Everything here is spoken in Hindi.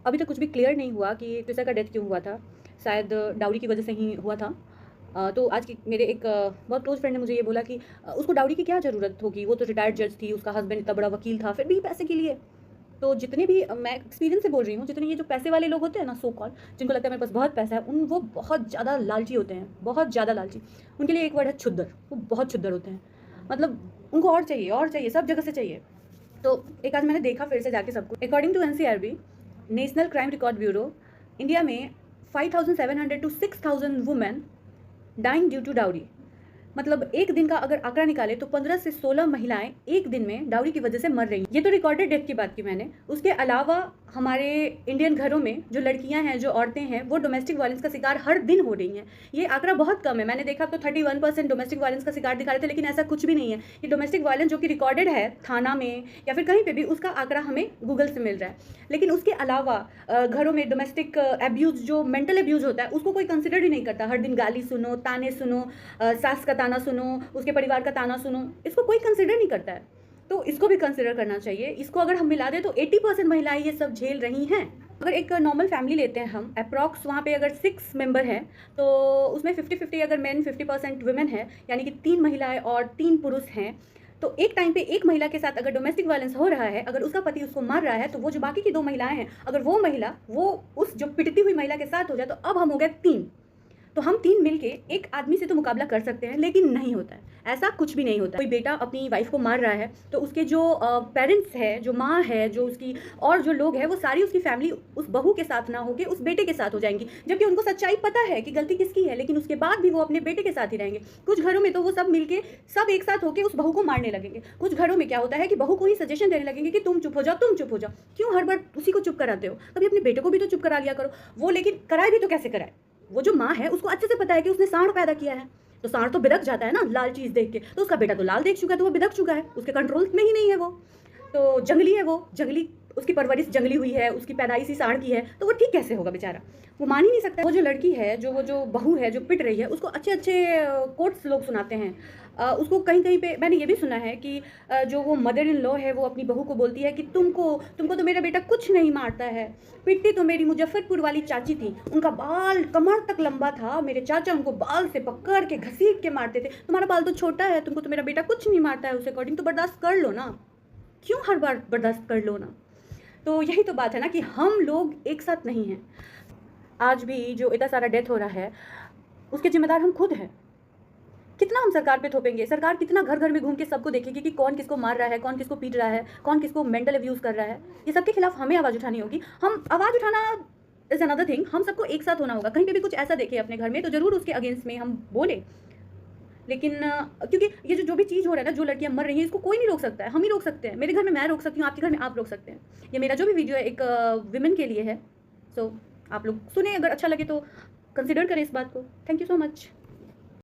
अभी तक कुछ भी क्लियर नहीं हुआ कि ट्विसर का डेथ क्यों हुआ था। शायद डाउरी की वजह से ही हुआ था। तो आज की मेरे एक बहुत क्लोज़ फ्रेंड ने मुझे ये बोला कि उसको डाउरी की क्या ज़रूरत होगी, वो तो रिटायर्ड जज थी, उसका हस्बैंड इतना बड़ा वकील था, फिर भी पैसे के लिए। तो जितने भी मैं एक्सपीरियंस से बोल रही हूँ, जितने ये जो पैसे वाले लोग होते हैं ना सो कॉल्ड, जिनको लगता है मेरे पास बहुत पैसा है, वो बहुत ज़्यादा लालची होते हैं, बहुत ज़्यादा लालची। उनके लिए एक वर्ड है छुद्दर, वो बहुत छुद्दर होते हैं। मतलब उनको और चाहिए, सब जगह से चाहिए। तो एक आज मैंने देखा फिर से जाके सबको, according to NCRB, national crime record bureau, India में 5700 to 6000 women dying due to dowry. मतलब एक दिन का अगर आंकड़ा निकाले तो 15 से 16 महिलाएं एक दिन में डाउरी की वजह से मर रही हैं। ये तो रिकॉर्डेड डेथ की बात की मैंने। उसके अलावा हमारे इंडियन घरों में जो लड़कियां हैं, जो औरतें हैं, वो डोमेस्टिक वायलेंस का शिकार हर दिन हो रही हैं। ये आंकड़ा बहुत कम है। मैंने देखा तो 31% डोमेस्टिक वायलेंस का शिकार दिखा रहे थे, लेकिन ऐसा कुछ भी नहीं है। ये डोमेस्टिक वायलेंस जो कि रिकॉर्डेड है थाना में या फिर कहीं पर भी, उसका आंकड़ा हमें गूगल से मिल रहा है। लेकिन उसके अलावा घरों में डोमेस्टिक एब्यूज़, जो मेंटल एब्यूज़ होता है, उसको कोई कंसिडर ही नहीं करता। हर दिन गाली सुनो, ताने सुनो, सास का ताना सुनो, उसके परिवार का ताना सुनो, इसको कोई कंसिडर नहीं करता है। तो इसको भी कंसिडर करना चाहिए। इसको अगर हम मिला दें तो 80% महिलाएं ये सब झेल रही हैं। अगर एक नॉर्मल फैमिली लेते हैं हम, अप्रॉक्स वहाँ पे अगर 6 मेंबर हैं, तो उसमें 50-50 अगर मेन 50% वुमेन है, यानी कि 3 महिलाएं और 3 पुरुष हैं। तो एक टाइम पे एक महिला के साथ अगर डोमेस्टिक वायलेंस हो रहा है, अगर उसका पति उसको मार रहा है, तो वो जो बाकी की 2 महिलाएं हैं, अगर वो महिला वो उस जो पिटती हुई महिला के साथ हो जाए, तो अब हम हो गए 3। तो हम 3 मिलके एक आदमी से तो मुकाबला कर सकते हैं, लेकिन नहीं होता है। ऐसा कुछ भी नहीं होता है। कोई बेटा अपनी वाइफ को मार रहा है, तो उसके जो पेरेंट्स है, जो माँ है, जो उसकी और जो लोग हैं, वो सारी उसकी फैमिली उस बहू के साथ ना होके उस बेटे के साथ हो जाएंगी, जबकि उनको सच्चाई पता है कि गलती किसकी है, लेकिन उसके बाद भी वो अपने बेटे के साथ ही रहेंगे। कुछ घरों में तो वो सब मिलके सब एक साथ होकर उस बहू को मारने लगेंगे। कुछ घरों में क्या होता है कि बहू को ही सजेशन देने लगेंगे कि तुम चुप हो जाओ, तुम चुप हो जाओ। क्यों हर बार उसी को चुप कराते हो? कभी अपने बेटे को भी तो चुप करा लिया करो। वो लेकिन कराए भी तो कैसे कराए? वो जो माँ है उसको अच्छे से पता है कि उसने सांड पैदा किया है, तो सांड तो बिदक जाता है ना लाल चीज़ देख के। तो उसका बेटा तो लाल देख चुका है, तो वो बिदक चुका है, उसके कंट्रोल में ही नहीं है। वो तो जंगली है, वो जंगली, उसकी परवरिश जंगली हुई है, उसकी पैदाइश ही सांड की है, तो वो ठीक कैसे होगा बेचारा? वो मान ही नहीं सकता। वो जो लड़की है, वो जो बहू है जो पिट रही है, उसको अच्छे अच्छे कोट्स लोग सुनाते हैं। उसको कहीं कहीं पे मैंने ये भी सुना है कि जो वो मदर इन लॉ है, वो अपनी बहू को बोलती है कि तुमको तो मेरा बेटा कुछ नहीं मारता है। पिटती तो मेरी मुजफ्फरपुर वाली चाची थी, उनका बाल कमर तक लंबा था, मेरे चाचा उनको बाल से पकड़ के घसीट के मारते थे। तुम्हारा बाल तो छोटा है, तुमको तो मेरा बेटा कुछ नहीं मारता है, उस अकॉर्डिंग तो बर्दाश्त कर लो ना। क्यों हर बार बर्दाश्त कर लो ना? तो यही तो बात है ना कि हम लोग एक साथ नहीं हैं। आज भी जो इतना सारा डेथ हो रहा है, उसके जिम्मेदार हम खुद हैं। कितना हम सरकार पे थोपेंगे? सरकार कितना घर घर में घूम के सबको देखेगी कि कौन किसको मार रहा है, कौन किसको पीट रहा है, कौन किसको मेंटल अब्यूज़ कर रहा है? ये सबके खिलाफ हमें आवाज़ उठानी होगी। हम आवाज़ उठाना इज़ अनदर थिंग। हम सबको एक साथ होना होगा। कहीं पे भी कुछ ऐसा देखें अपने घर में, तो ज़रूर उसके अगेंस्ट में हम बोलें। लेकिन क्योंकि ये जो भी चीज़ हो रहा है ना, जो लड़कियां मर रही हैं, इसको कोई नहीं रोक सकता है, हम ही रोक सकते हैं। मेरे घर में मैं रोक सकती हूँ, आपके घर में आप रोक सकते हैं। ये मेरा जो भी वीडियो है एक विमेन के लिए है। सो आप लोग सुने, अगर अच्छा लगे तो कंसिडर करें इस बात को। Thank you so much.